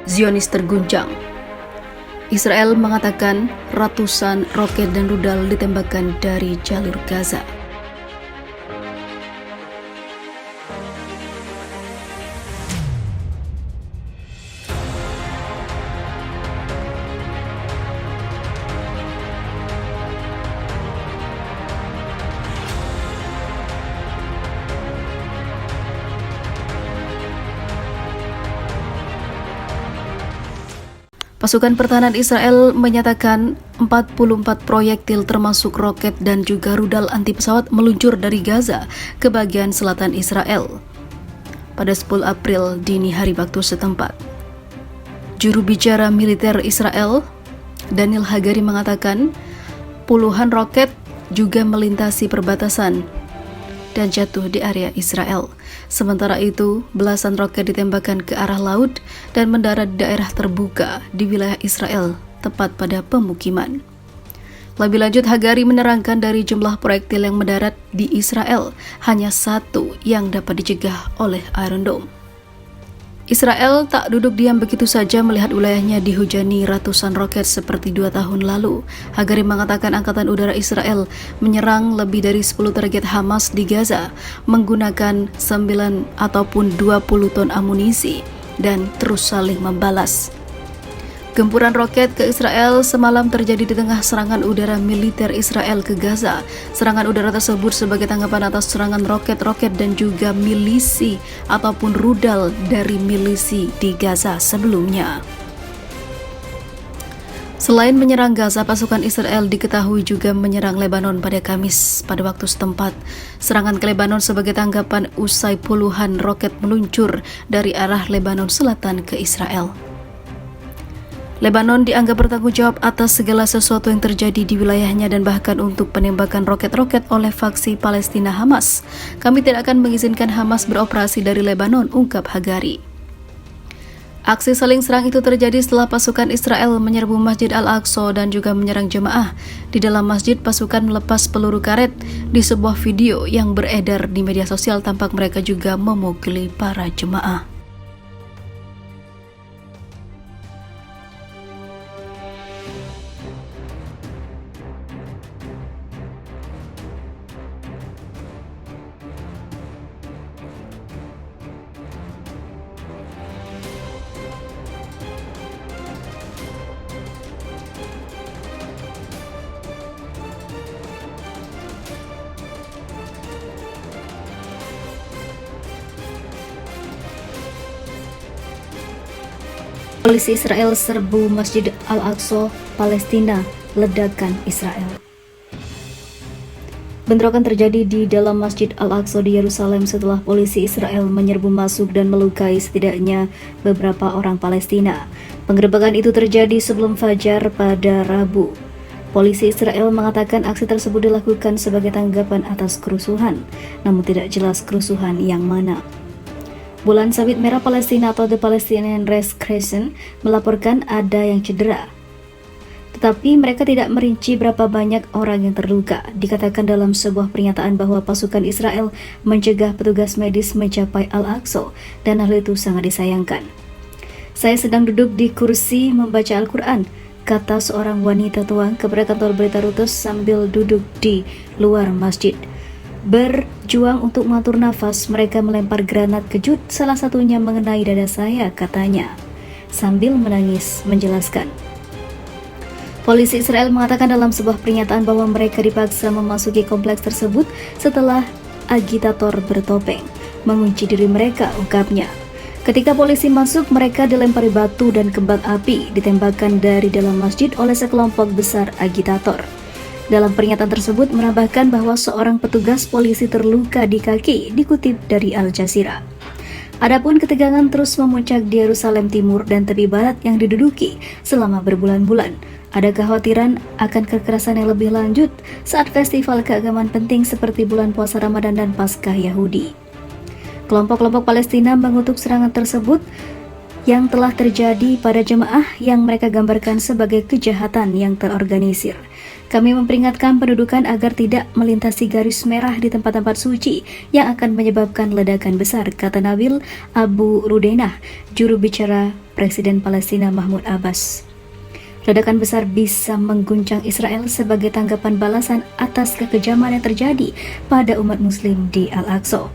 Zionis terguncang. Israel mengatakan ratusan roket dan rudal ditembakkan dari jalur Gaza. Pasukan pertahanan Israel menyatakan 44 proyektil termasuk roket dan juga rudal anti pesawat meluncur dari Gaza ke bagian selatan Israel pada 10 April dini hari waktu setempat. Juru bicara militer Israel, Daniel Hagari, mengatakan puluhan roket juga melintasi perbatasan dan jatuh di area Israel. Sementara itu, belasan roket ditembakkan ke arah laut dan mendarat di daerah terbuka di wilayah Israel, tepat pada pemukiman. Lebih lanjut, Hagari menerangkan dari jumlah proyektil yang mendarat di Israel, hanya satu yang dapat dicegah oleh Iron Dome. Israel tak duduk diam begitu saja melihat wilayahnya dihujani ratusan roket seperti 2 tahun lalu. Hagari mengatakan Angkatan Udara Israel menyerang lebih dari 10 target Hamas di Gaza menggunakan 9 ataupun 20 ton amunisi dan terus saling membalas. Gempuran roket ke Israel semalam terjadi di tengah serangan udara militer Israel ke Gaza. Serangan udara tersebut sebagai tanggapan atas serangan roket-roket dan juga milisi ataupun rudal dari milisi di Gaza sebelumnya. Selain menyerang Gaza, pasukan Israel diketahui juga menyerang Lebanon pada Kamis pada waktu setempat. Serangan ke Lebanon sebagai tanggapan usai puluhan roket meluncur dari arah Lebanon Selatan ke Israel. Lebanon dianggap bertanggung jawab atas segala sesuatu yang terjadi di wilayahnya dan bahkan untuk penembakan roket-roket oleh faksi Palestina Hamas. Kami tidak akan mengizinkan Hamas beroperasi dari Lebanon, ungkap Hagari. Aksi saling serang itu terjadi setelah pasukan Israel menyerbu Masjid Al-Aqsa dan juga menyerang jemaah. Di dalam masjid, pasukan melepas peluru karet. Di sebuah video yang beredar di media sosial, tampak mereka juga memukuli para jemaah. Polisi Israel serbu Masjid Al-Aqsa, Palestina, ledakan Israel. Bentrokan terjadi di dalam Masjid Al-Aqsa di Yerusalem setelah polisi Israel menyerbu masuk dan melukai setidaknya beberapa orang Palestina. Penggerebekan itu terjadi sebelum fajar pada Rabu. Polisi Israel mengatakan aksi tersebut dilakukan sebagai tanggapan atas kerusuhan, namun tidak jelas kerusuhan yang mana. Bulan Sabit Merah Palestina atau The Palestinian Red Crescent melaporkan ada yang cedera. Tetapi mereka tidak merinci berapa banyak orang yang terluka. Dikatakan dalam sebuah pernyataan bahwa pasukan Israel mencegah petugas medis mencapai Al-Aqsa dan hal itu sangat disayangkan. Saya sedang duduk di kursi membaca Al-Quran, kata seorang wanita tua kepada kantor berita Reuters sambil duduk di luar masjid. Berjuang untuk mengatur nafas, mereka melempar granat kejut, salah satunya mengenai dada saya, katanya, sambil menangis menjelaskan. Polisi Israel mengatakan dalam sebuah pernyataan bahwa mereka dipaksa memasuki kompleks tersebut setelah agitator bertopeng mengunci diri mereka, ungkapnya. Ketika polisi masuk, mereka dilempari batu dan kembang api ditembakkan dari dalam masjid oleh sekelompok besar agitator. Dalam pernyataan tersebut menambahkan bahwa seorang petugas polisi terluka di kaki, dikutip dari Al Jazeera. Adapun ketegangan terus memuncak di Yerusalem Timur dan tepi barat yang diduduki selama berbulan-bulan. Ada kekhawatiran akan kekerasan yang lebih lanjut saat festival keagamaan penting seperti bulan puasa Ramadan dan Paskah Yahudi. Kelompok-kelompok Palestina mengutuk serangan tersebut yang telah terjadi pada jemaah yang mereka gambarkan sebagai kejahatan yang terorganisir. Kami memperingatkan pendudukan agar tidak melintasi garis merah di tempat-tempat suci yang akan menyebabkan ledakan besar, kata Nabil Abu Rudenah, juru bicara Presiden Palestina Mahmud Abbas. Ledakan besar bisa mengguncang Israel sebagai tanggapan balasan atas kekejaman yang terjadi pada umat muslim di Al-Aqsa.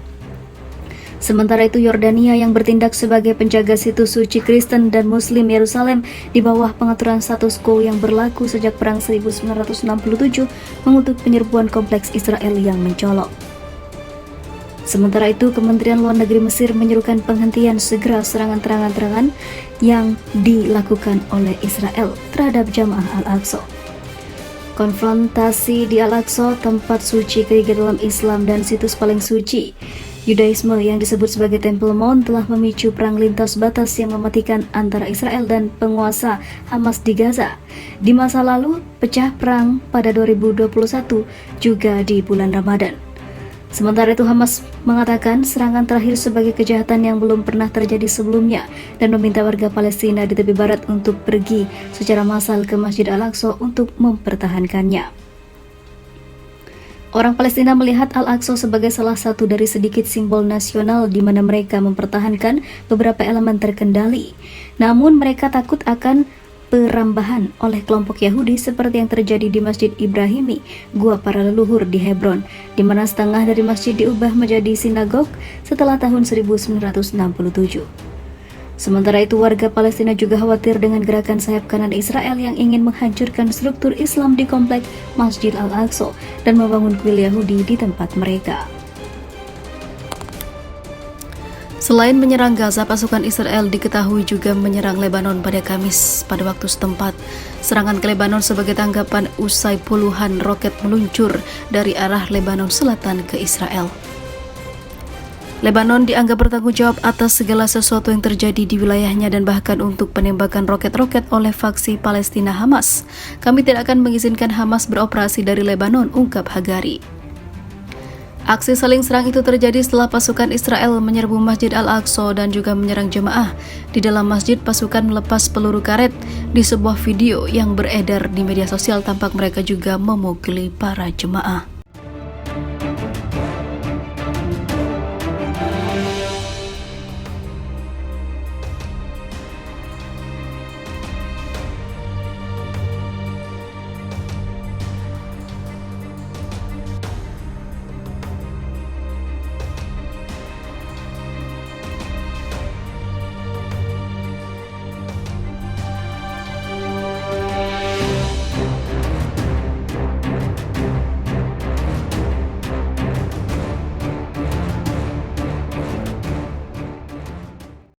Sementara itu, Yordania yang bertindak sebagai penjaga situs suci Kristen dan Muslim Yerusalem di bawah pengaturan status quo yang berlaku sejak Perang 1967 mengutuk penyerbuan kompleks Israel yang mencolok. Sementara itu, Kementerian Luar Negeri Mesir menyerukan penghentian segera serangan-serangan yang dilakukan oleh Israel terhadap jamaah Al-Aqsa. Konfrontasi di Al-Aqsa, tempat suci ketiga dalam Islam dan situs paling suci Yudaisme yang disebut sebagai Temple Mount, telah memicu perang lintas batas yang mematikan antara Israel dan penguasa Hamas di Gaza. Di masa lalu, pecah perang pada 2021 juga di bulan Ramadan. Sementara itu, Hamas mengatakan serangan terakhir sebagai kejahatan yang belum pernah terjadi sebelumnya dan meminta warga Palestina di tepi barat untuk pergi secara massal ke Masjid Al-Aqsa untuk mempertahankannya. Orang Palestina melihat Al-Aqsa sebagai salah satu dari sedikit simbol nasional di mana mereka mempertahankan beberapa elemen terkendali. Namun mereka takut akan perambahan oleh kelompok Yahudi seperti yang terjadi di Masjid Ibrahimi, gua para leluhur di Hebron, di mana setengah dari masjid diubah menjadi sinagog setelah tahun 1967. Sementara itu, warga Palestina juga khawatir dengan gerakan sayap kanan Israel yang ingin menghancurkan struktur Islam di kompleks Masjid Al-Aqsa dan membangun kuil Yahudi di tempat mereka. Selain menyerang Gaza, pasukan Israel diketahui juga menyerang Lebanon pada Kamis pada waktu setempat. Serangan ke Lebanon sebagai tanggapan usai puluhan roket meluncur dari arah Lebanon Selatan ke Israel. Lebanon dianggap bertanggung jawab atas segala sesuatu yang terjadi di wilayahnya dan bahkan untuk penembakan roket-roket oleh faksi Palestina Hamas. Kami tidak akan mengizinkan Hamas beroperasi dari Lebanon, ungkap Hagari. Aksi saling serang itu terjadi setelah pasukan Israel menyerbu Masjid Al-Aqsa dan juga menyerang jemaah. Di dalam masjid, pasukan melepas peluru karet. Di sebuah video yang beredar di media sosial, tampak mereka juga memukuli para jemaah.